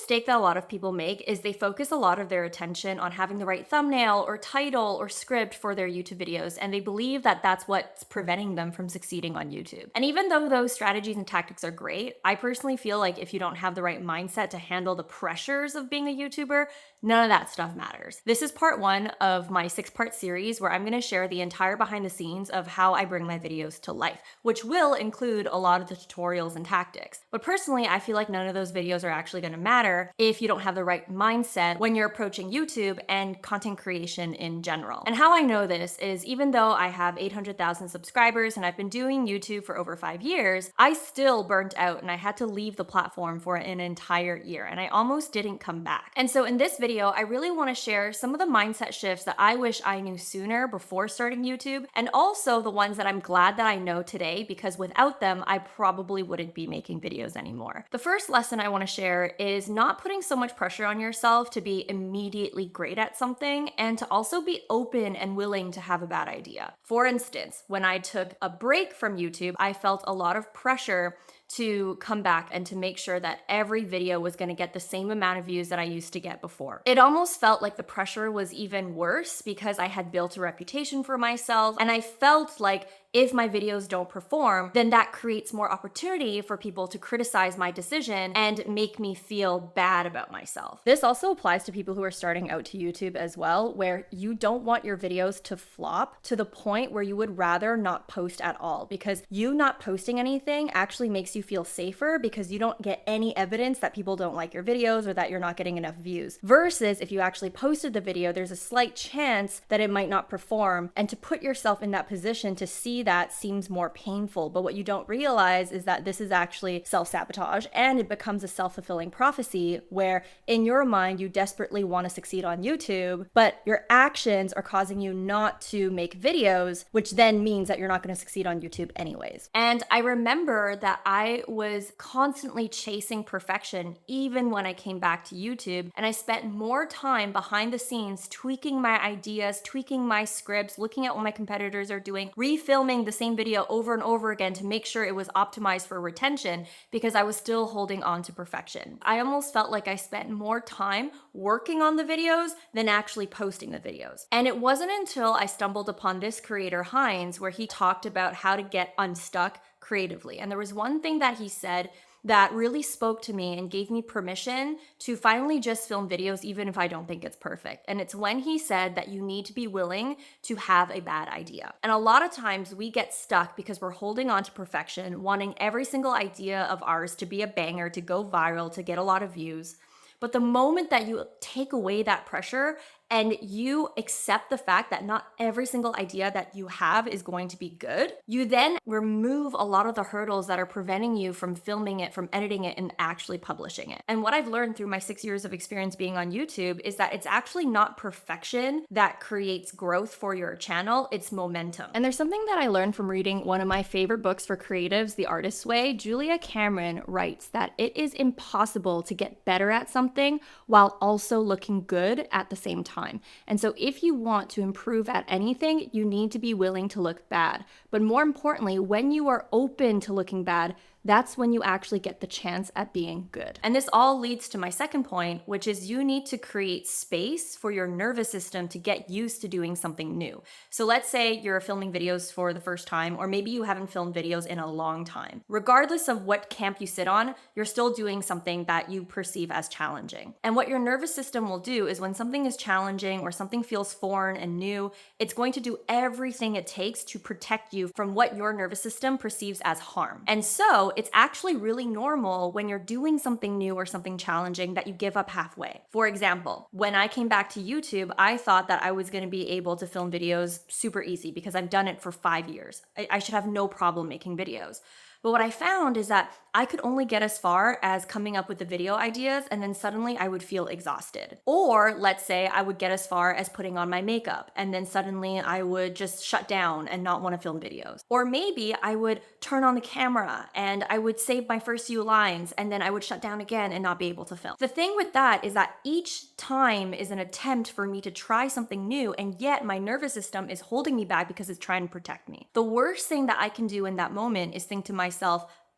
mistake that a lot of people make is they focus a lot of their attention on having the right thumbnail or title or script for their YouTube videos, and they believe that that's what's preventing them from succeeding on YouTube. And even though those strategies and tactics are great, I personally feel like if you don't have the right mindset to handle the pressures of being a YouTuber, none of that stuff matters. This is part one of my 6-part series where I'm gonna share the entire behind the scenes of how I bring my videos to life, which will include a lot of the tutorials and tactics. But personally, I feel like none of those videos are actually gonna matter if you don't have the right mindset when you're approaching YouTube and content creation in general. And how I know this is even though I have 800,000 subscribers and I've been doing YouTube for over 5 years, I still burnt out and I had to leave the platform for an entire year and I almost didn't come back. And so in this video, I really wanna share some of the mindset shifts that I wish I knew sooner before starting YouTube, and also the ones that I'm glad that I know today because without them, I probably wouldn't be making videos anymore. The first lesson I wanna share is not putting so much pressure on yourself to be immediately great at something and to also be open and willing to have a bad idea. For instance, when I took a break from YouTube, I felt a lot of pressure to come back and to make sure that every video was gonna get the same amount of views that I used to get before. It almost felt like the pressure was even worse because I had built a reputation for myself, and I felt like if my videos don't perform, then that creates more opportunity for people to criticize my decision and make me feel bad about myself. This also applies to people who are starting out to YouTube as well, where you don't want your videos to flop to the point where you would rather not post at all, because you not posting anything actually makes you feel safer because you don't get any evidence that people don't like your videos or that you're not getting enough views. Versus if you actually posted the video, there's a slight chance that it might not perform, and to put yourself in that position to see that seems more painful. But what you don't realize is that this is actually self-sabotage, and it becomes a self-fulfilling prophecy where in your mind you desperately want to succeed on YouTube, but your actions are causing you not to make videos, which then means that you're not going to succeed on YouTube anyways. And I remember that I was constantly chasing perfection even when I came back to YouTube, and I spent more time behind the scenes tweaking my ideas, tweaking my scripts, looking at what my competitors are doing, refilming the same video over and over again to make sure it was optimized for retention because I was still holding on to perfection. I almost felt like I spent more time working on the videos than actually posting the videos. And it wasn't until I stumbled upon this creator, Heinz, where he talked about how to get unstuck creatively. And there was one thing that he said that really spoke to me and gave me permission to finally just film videos even if I don't think it's perfect. And it's when he said that you need to be willing to have a bad idea. And a lot of times we get stuck because we're holding on to perfection, wanting every single idea of ours to be a banger, to go viral, to get a lot of views. But the moment that you take away that pressure and you accept the fact that not every single idea that you have is going to be good, you then remove a lot of the hurdles that are preventing you from filming it, from editing it, and actually publishing it. And what I've learned through my 6 years of experience being on YouTube is that it's actually not perfection that creates growth for your channel, it's momentum. And there's something that I learned from reading one of my favorite books for creatives, The Artist's Way. Julia Cameron writes that it is impossible to get better at something while also looking good at the same time. And so if you want to improve at anything, you need to be willing to look bad. But more importantly, when you are open to looking bad, that's when you actually get the chance at being good. And this all leads to my second point, which is you need to create space for your nervous system to get used to doing something new. So let's say you're filming videos for the first time, or maybe you haven't filmed videos in a long time. Regardless of what camp you sit on, you're still doing something that you perceive as challenging. And what your nervous system will do is when something is challenging or something feels foreign and new, it's going to do everything it takes to protect you from what your nervous system perceives as harm. And so it's actually really normal when you're doing something new or something challenging that you give up halfway. For example, when I came back to YouTube, I thought that I was going to be able to film videos super easy because I've done it for 5 years. I should have no problem making videos. But what I found is that I could only get as far as coming up with the video ideas, and then suddenly I would feel exhausted. Or let's say I would get as far as putting on my makeup, and then suddenly I would just shut down and not want to film videos. Or maybe I would turn on the camera and I would save my first few lines, and then I would shut down again and not be able to film. The thing with that is that each time is an attempt for me to try something new, and yet my nervous system is holding me back because it's trying to protect me. The worst thing that I can do in that moment is think to myself,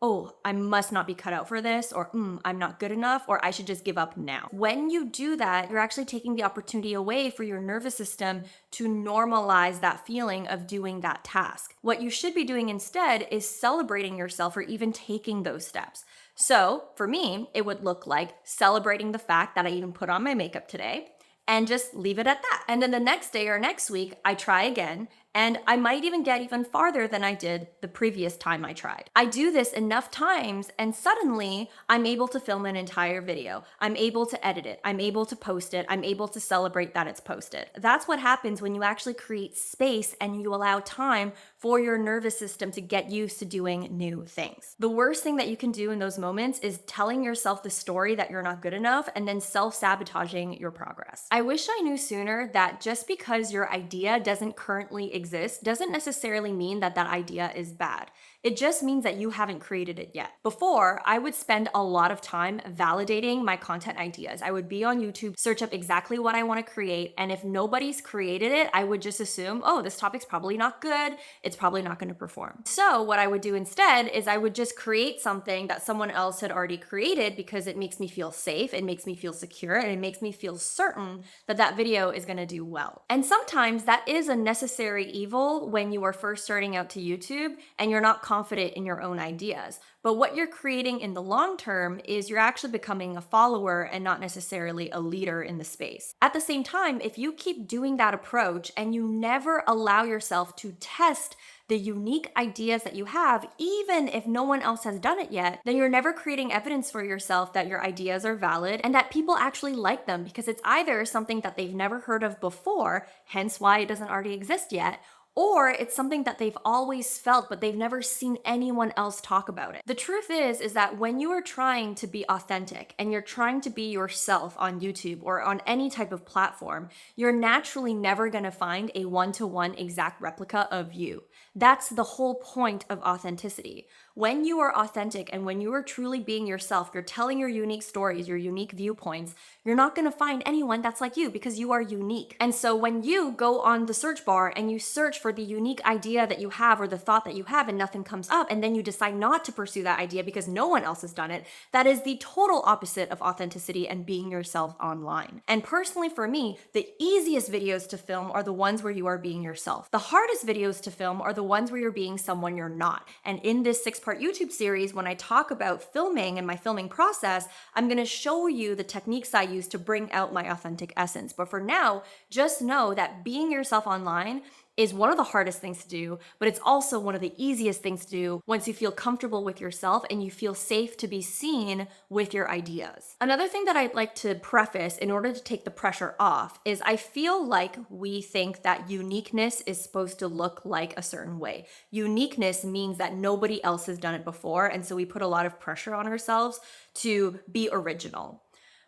oh, I must not be cut out for this, or I'm not good enough, or I should just give up now. When you do that, you're actually taking the opportunity away for your nervous system to normalize that feeling of doing that task. What you should be doing instead is celebrating yourself for even taking those steps. So for me, it would look like celebrating the fact that I even put on my makeup today and just leave it at that. And then the next day or next week, I try again. And I might even get even farther than I did the previous time I tried. I do this enough times, and suddenly I'm able to film an entire video. I'm able to edit it. I'm able to post it. I'm able to celebrate that it's posted. That's what happens when you actually create space and you allow time for your nervous system to get used to doing new things. The worst thing that you can do in those moments is telling yourself the story that you're not good enough and then self-sabotaging your progress. I wish I knew sooner that just because your idea doesn't currently exist doesn't necessarily mean that that idea is bad. It just means that you haven't created it yet. Before, I would spend a lot of time validating my content ideas. I would be on YouTube, search up exactly what I want to create, and if nobody's created it, I would just assume, oh, this topic's probably not good, it's probably not going to perform. So what I would do instead is I would just create something that someone else had already created because it makes me feel safe, it makes me feel secure, and it makes me feel certain that that video is going to do well. And sometimes that is a necessary evil when you are first starting out to YouTube and you're not confident in your own ideas. But what you're creating in the long term is you're actually becoming a follower and not necessarily a leader in the space. At the same time, if you keep doing that approach and you never allow yourself to test the unique ideas that you have, even if no one else has done it yet, then you're never creating evidence for yourself that your ideas are valid and that people actually like them, because it's either something that they've never heard of before, hence why it doesn't already exist yet, or it's something that they've always felt, but they've never seen anyone else talk about it. The truth is that when you are trying to be authentic and you're trying to be yourself on YouTube or on any type of platform, you're naturally never gonna find a one-to-one exact replica of you. That's the whole point of authenticity. When you are authentic and when you are truly being yourself, you're telling your unique stories, your unique viewpoints, you're not gonna find anyone that's like you because you are unique. And so when you go on the search bar and you search for the unique idea that you have or the thought that you have and nothing comes up, and then you decide not to pursue that idea because no one else has done it, that is the total opposite of authenticity and being yourself online. And personally for me, the easiest videos to film are the ones where you are being yourself. The hardest videos to film are the ones where you're being someone you're not. And in this 6-part YouTube series, when I talk about filming and my filming process, I'm gonna show you the techniques I use to bring out my authentic essence. But for now, just know that being yourself online is one of the hardest things to do, but it's also one of the easiest things to do once you feel comfortable with yourself and you feel safe to be seen with your ideas. Another thing that I'd like to preface in order to take the pressure off is I feel like we think that uniqueness is supposed to look like a certain way. Uniqueness means that nobody else has done it before, and so we put a lot of pressure on ourselves to be original.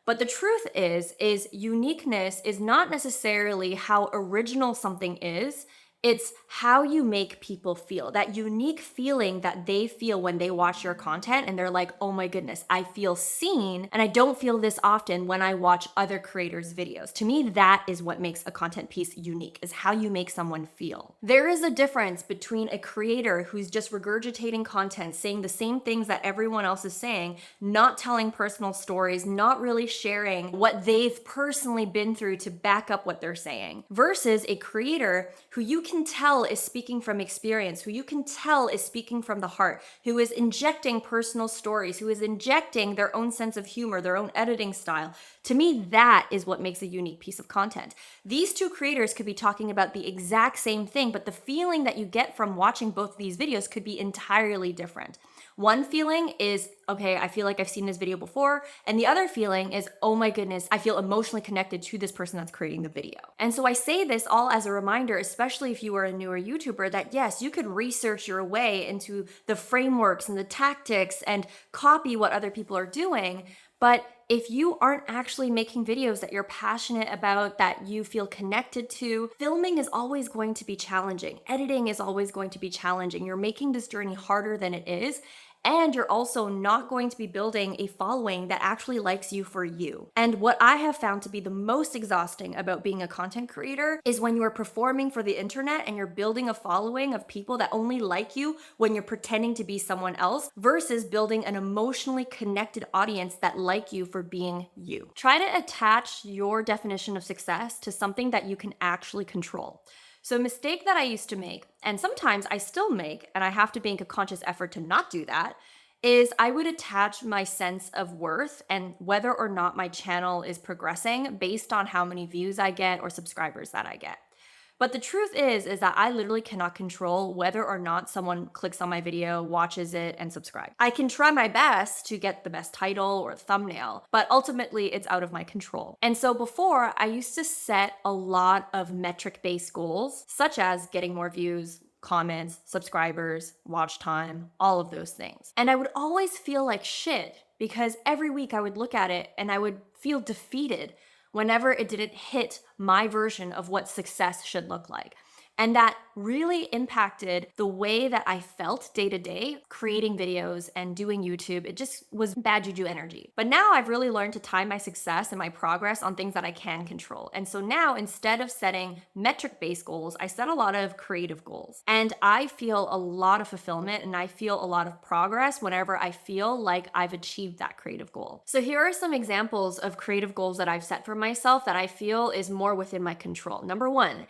But the truth is uniqueness is not necessarily how original something is. It's how you make people feel. That unique feeling that they feel when they watch your content and they're like, oh my goodness, I feel seen. And I don't feel this often when I watch other creators' videos. To me, that is what makes a content piece unique, is how you make someone feel. There is a difference between a creator who's just regurgitating content, saying the same things that everyone else is saying, not telling personal stories, not really sharing what they've personally been through to back up what they're saying, versus a creator who you can tell is speaking from experience, who you can tell is speaking from the heart, who is injecting personal stories, who is injecting their own sense of humor, their own editing style. To me, that is what makes a unique piece of content. These two creators could be talking about the exact same thing, but the feeling that you get from watching both of these videos could be entirely different. One feeling is, okay, I feel like I've seen this video before. And the other feeling is, oh my goodness, I feel emotionally connected to this person that's creating the video. And so I say this all as a reminder, especially if you are a newer YouTuber, that yes, you could research your way into the frameworks and the tactics and copy what other people are doing. But if you aren't actually making videos that you're passionate about, that you feel connected to, filming is always going to be challenging. Editing is always going to be challenging. You're making this journey harder than it is. And you're also not going to be building a following that actually likes you for you. And what I have found to be the most exhausting about being a content creator is when you are performing for the internet and you're building a following of people that only like you when you're pretending to be someone else versus building an emotionally connected audience that like you for being you. Try to attach your definition of success to something that you can actually control. So, a mistake that I used to make, and sometimes I still make, and I have to make a conscious effort to not do that, is I would attach my sense of worth and whether or not my channel is progressing based on how many views I get or subscribers that I get. But the truth is that I literally cannot control whether or not someone clicks on my video, watches it, and subscribes. I can try my best to get the best title or thumbnail, but ultimately it's out of my control. And so before, I used to set a lot of metric-based goals, such as getting more views, comments, subscribers, watch time, all of those things. And I would always feel like shit because every week I would look at it and I would feel defeated whenever it didn't hit my version of what success should look like. And that really impacted the way that I felt day to day creating videos and doing YouTube. It just was bad juju energy. But now I've really learned to tie my success and my progress on things that I can control. And so now instead of setting metric-based goals, I set a lot of creative goals. And I feel a lot of fulfillment and I feel a lot of progress whenever I feel like I've achieved that creative goal. So here are some examples of creative goals that I've set for myself that I feel is more within my control. Number one,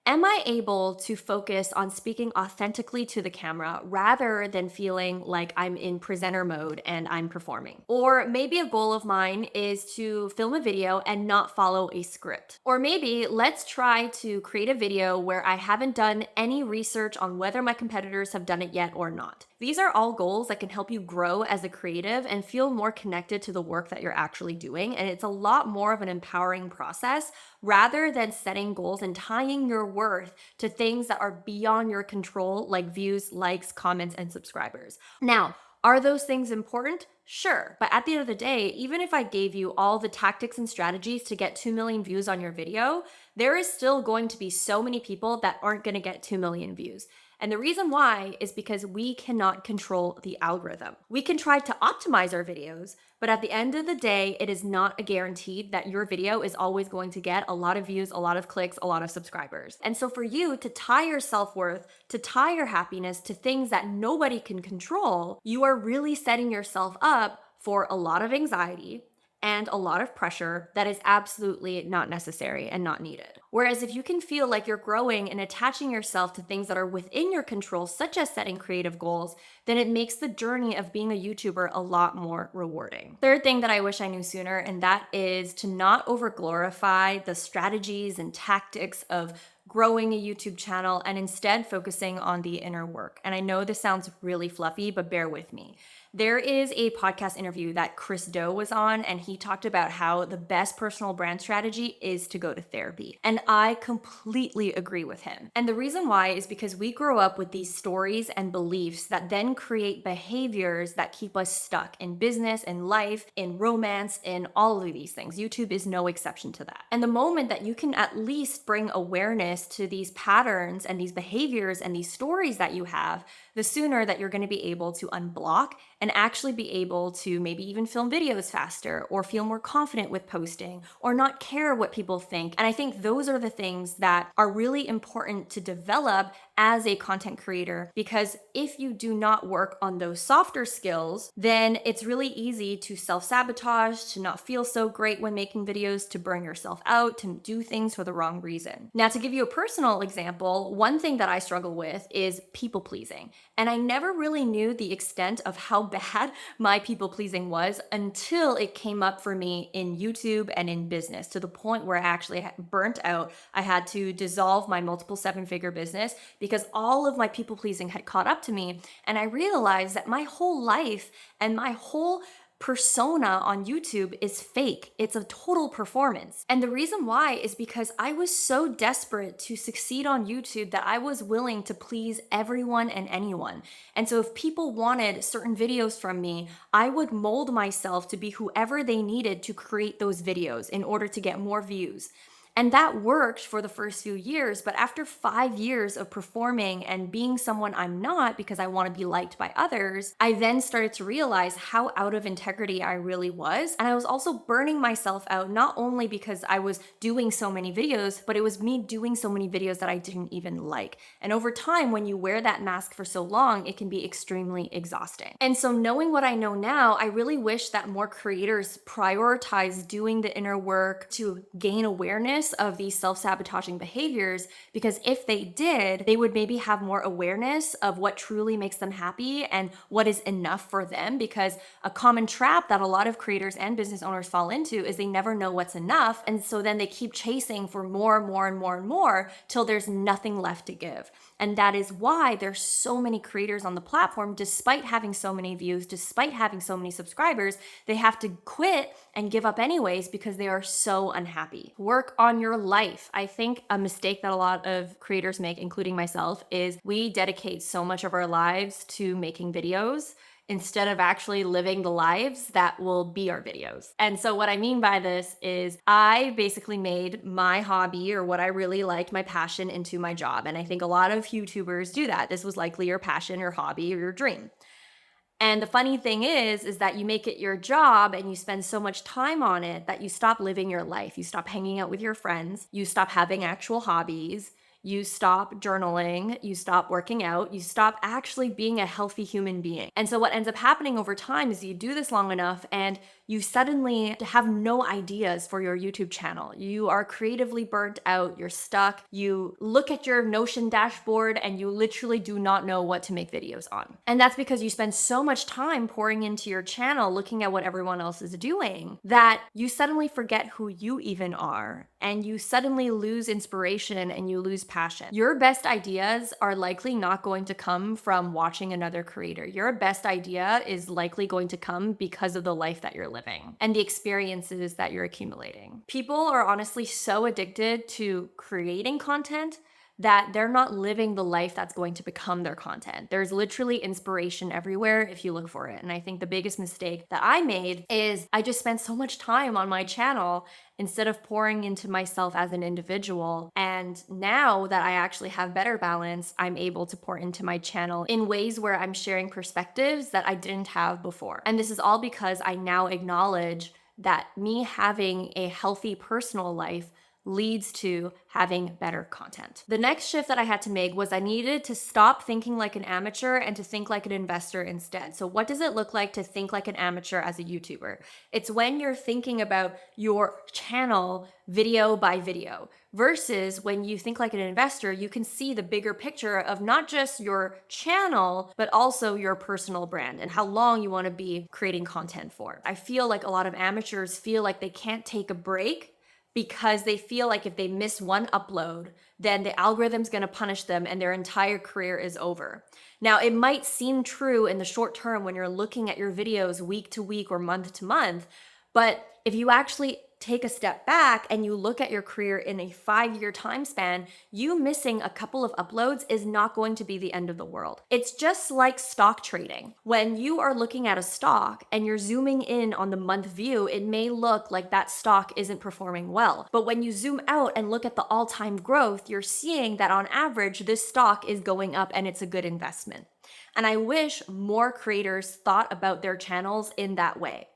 am I able to focus on speaking authentically to the camera rather than feeling like I'm in presenter mode and I'm performing? Or maybe a goal of mine is to film a video and not follow a script. Or maybe let's try to create a video where I haven't done any research on whether my competitors have done it yet or not. These are all goals that can help you grow as a creative and feel more connected to the work that you're actually doing. And it's a lot more of an empowering process rather than setting goals and tying your worth to things that are beyond your control, like views, likes, comments, and subscribers. Now, are those things important? Sure. But at the end of the day, even if I gave you all the tactics and strategies to get 2 million views on your video, there is still going to be so many people that aren't going to get 2 million views. And the reason why is because we cannot control the algorithm. We can try to optimize our videos, but at the end of the day, it is not a guaranteed that your video is always going to get a lot of views, a lot of clicks, a lot of subscribers. And so for you to tie your self-worth, to tie your happiness to things that nobody can control, you are really setting yourself up for a lot of anxiety and a lot of pressure that is absolutely not necessary and not needed. Whereas if you can feel like you're growing and attaching yourself to things that are within your control, such as setting creative goals, then it makes the journey of being a YouTuber a lot more rewarding. Third thing that I wish I knew sooner, and that is to not over-glorify the strategies and tactics of growing a YouTube channel and instead focusing on the inner work. And I know this sounds really fluffy, but bear with me. There is a podcast interview that Chris Do was on, and he talked about how the best personal brand strategy is to go to therapy. And I completely agree with him. And the reason why is because we grow up with these stories and beliefs that then create behaviors that keep us stuck in business, in life, in romance, in all of these things. YouTube is no exception to that. And the moment that you can at least bring awareness to these patterns and these behaviors and these stories that you have, the sooner that you're going to be able to unblock and actually be able to maybe even film videos faster or feel more confident with posting or not care what people think. And I think those are the things that are really important to develop as a content creator, because if you do not work on those softer skills, then it's really easy to self-sabotage, to not feel so great when making videos, to burn yourself out, to do things for the wrong reason. Now, to give you a personal example, one thing that I struggle with is people pleasing. And I never really knew the extent of how bad my people pleasing was until it came up for me in YouTube and in business, to the point where I actually burnt out. I had to dissolve my multiple 7-figure business because all of my people pleasing had caught up to me. And I realized that my whole life and my whole persona on YouTube is fake. It's a total performance. And the reason why is because I was so desperate to succeed on YouTube that I was willing to please everyone and anyone. And so if people wanted certain videos from me, I would mold myself to be whoever they needed to create those videos in order to get more views. And that worked for the first few years. But after 5 years of performing and being someone I'm not because I want to be liked by others, I then started to realize how out of integrity I really was. And I was also burning myself out, not only because I was doing so many videos, but it was me doing so many videos that I didn't even like. And over time, when you wear that mask for so long, it can be extremely exhausting. And so, knowing what I know now, I really wish that more creators prioritize doing the inner work to gain awareness of these self-sabotaging behaviors, because if they did, they would maybe have more awareness of what truly makes them happy and what is enough for them. Because a common trap that a lot of creators and business owners fall into is they never know what's enough, and so then they keep chasing for more and more and more and more till there's nothing left to give. And that is why there's so many creators on the platform, despite having so many views, despite having so many subscribers, they have to quit and give up anyways because they are so unhappy. Work on your life. I think a mistake that a lot of creators make, including myself, is we dedicate so much of our lives to making videos instead of actually living the lives that will be our videos. And so what I mean by this is I basically made my hobby, or what I really liked, my passion, into my job. And I think a lot of YouTubers do that. This was likely your passion, your hobby, or your dream. And the funny thing is that you make it your job and you spend so much time on it that you stop living your life. You stop hanging out with your friends. You stop having actual hobbies. You stop journaling, you stop working out, you stop actually being a healthy human being. And so what ends up happening over time is you do this long enough and you suddenly have no ideas for your YouTube channel. You are creatively burnt out, you're stuck. You look at your Notion dashboard and you literally do not know what to make videos on. And that's because you spend so much time pouring into your channel, looking at what everyone else is doing, that you suddenly forget who you even are. And you suddenly lose inspiration and you lose passion. Your best ideas are likely not going to come from watching another creator. Your best idea is likely going to come because of the life that you're living and the experiences that you're accumulating. People are honestly so addicted to creating content that they're not living the life that's going to become their content. There's literally inspiration everywhere if you look for it. And I think the biggest mistake that I made is I just spent so much time on my channel instead of pouring into myself as an individual. And now that I actually have better balance, I'm able to pour into my channel in ways where I'm sharing perspectives that I didn't have before. And this is all because I now acknowledge that me having a healthy personal life leads to having better content. The next shift that I had to make was I needed to stop thinking like an amateur and to think like an investor instead. So what does it look like to think like an amateur as a YouTuber? It's when you're thinking about your channel video by video, versus when you think like an investor, you can see the bigger picture of not just your channel, but also your personal brand and how long you want to be creating content for. I feel like a lot of amateurs feel like they can't take a break because they feel like if they miss one upload, then the algorithm's gonna punish them and their entire career is over. Now, it might seem true in the short term when you're looking at your videos week to week or month to month, but if you actually take a step back and you look at your career in a 5-year time span, you missing a couple of uploads is not going to be the end of the world. It's just like stock trading. When you are looking at a stock and you're zooming in on the month view, it may look like that stock isn't performing well. But when you zoom out and look at the all-time growth, you're seeing that on average, this stock is going up and it's a good investment. And I wish more creators thought about their channels in that way.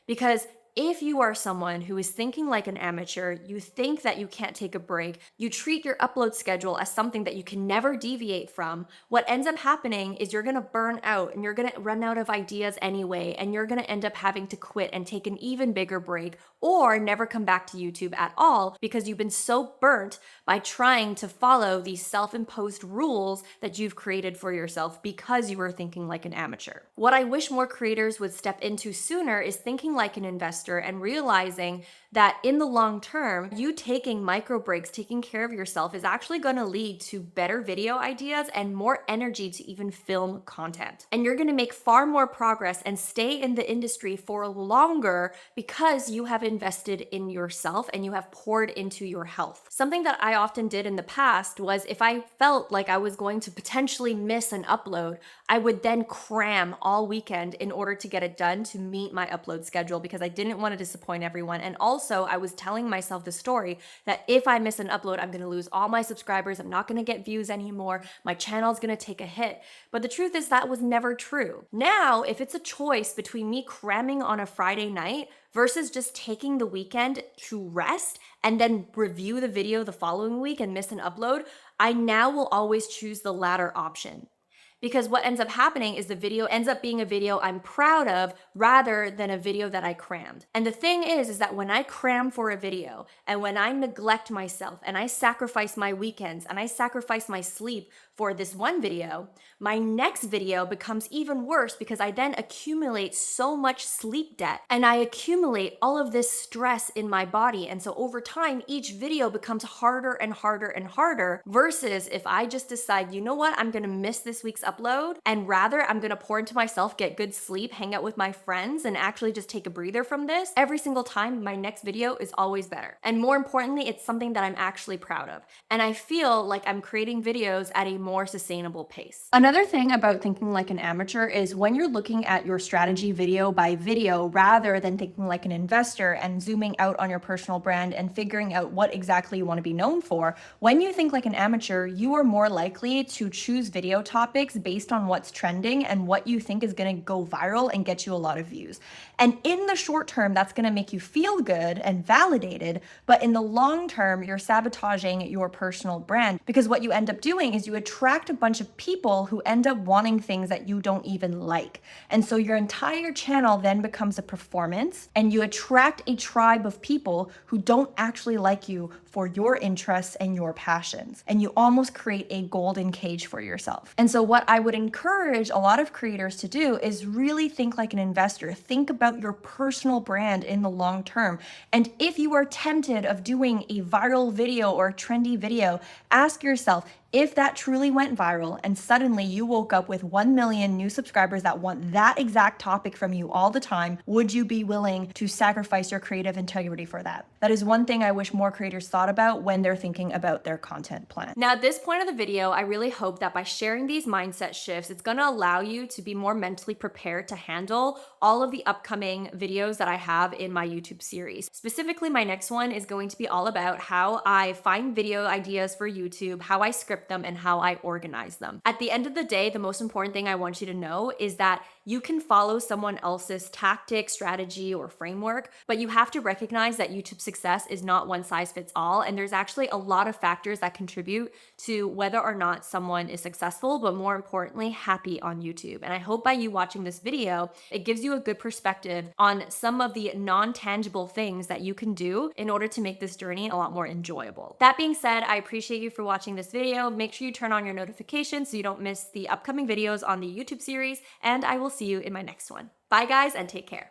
Because if you are someone who is thinking like an amateur, you think that you can't take a break, you treat your upload schedule as something that you can never deviate from, what ends up happening is you're gonna burn out and you're gonna run out of ideas anyway, and you're gonna end up having to quit and take an even bigger break or never come back to YouTube at all because you've been so burnt by trying to follow these self-imposed rules that you've created for yourself because you were thinking like an amateur. What I wish more creators would step into sooner is thinking like an investor and realizing that in the long term, you taking micro breaks, taking care of yourself is actually going to lead to better video ideas and more energy to even film content. And you're going to make far more progress and stay in the industry for longer because you have invested in yourself and you have poured into your health. Something that I often did in the past was if I felt like I was going to potentially miss an upload, I would then cram all weekend in order to get it done to meet my upload schedule because I didn't want to disappoint everyone. And also, I was telling myself the story that if I miss an upload, I'm going to lose all my subscribers. I'm not going to get views anymore. My channel's going to take a hit. But the truth is, that was never true. Now, if it's a choice between me cramming on a Friday night versus just taking the weekend to rest and then review the video the following week and miss an upload, I now will always choose the latter option. Because what ends up happening is the video ends up being a video I'm proud of rather than a video that I crammed. And the thing is that when I cram for a video and when I neglect myself and I sacrifice my weekends and I sacrifice my sleep for this one video, my next video becomes even worse because I then accumulate so much sleep debt and I accumulate all of this stress in my body. And so over time, each video becomes harder and harder and harder versus if I just decide, you know what, I'm gonna miss this week's upload and rather I'm gonna pour into myself, get good sleep, hang out with my friends, and actually just take a breather from this. Every single time, my next video is always better. And more importantly, it's something that I'm actually proud of. And I feel like I'm creating videos at a more sustainable pace. Another thing about thinking like an amateur is when you're looking at your strategy video by video rather than thinking like an investor and zooming out on your personal brand and figuring out what exactly you want to be known for, when you think like an amateur, you are more likely to choose video topics based on what's trending and what you think is going to go viral and get you a lot of views. And in the short term, that's going to make you feel good and validated, but in the long term, you're sabotaging your personal brand because what you end up doing is you attract a bunch of people who end up wanting things that you don't even like. And so your entire channel then becomes a performance and you attract a tribe of people who don't actually like you for your interests and your passions. And you almost create a golden cage for yourself. And so what I would encourage a lot of creators to do is really think like an investor. Think about your personal brand in the long term. And if you are tempted of doing a viral video or a trendy video, ask yourself, if that truly went viral and suddenly you woke up with 1 million new subscribers that want that exact topic from you all the time, would you be willing to sacrifice your creative integrity for that? That is one thing I wish more creators thought about when they're thinking about their content plan. Now, at this point of the video, I really hope that by sharing these mindset shifts, it's gonna allow you to be more mentally prepared to handle all of the upcoming videos that I have in my YouTube series. Specifically, my next one is going to be all about how I find video ideas for YouTube, how I script them, and how I organize them. At the end of the day, the most important thing I want you to know is that you can follow someone else's tactic, strategy, or framework, but you have to recognize that YouTube success is not one size fits all, and there's actually a lot of factors that contribute to whether or not someone is successful, but more importantly, happy on YouTube. And I hope by you watching this video, it gives you a good perspective on some of the non-tangible things that you can do in order to make this journey a lot more enjoyable. That being said, I appreciate you for watching this video. Make sure you turn on your notifications so you don't miss the upcoming videos on the YouTube series, and I will see you in my next one. Bye guys, and take care.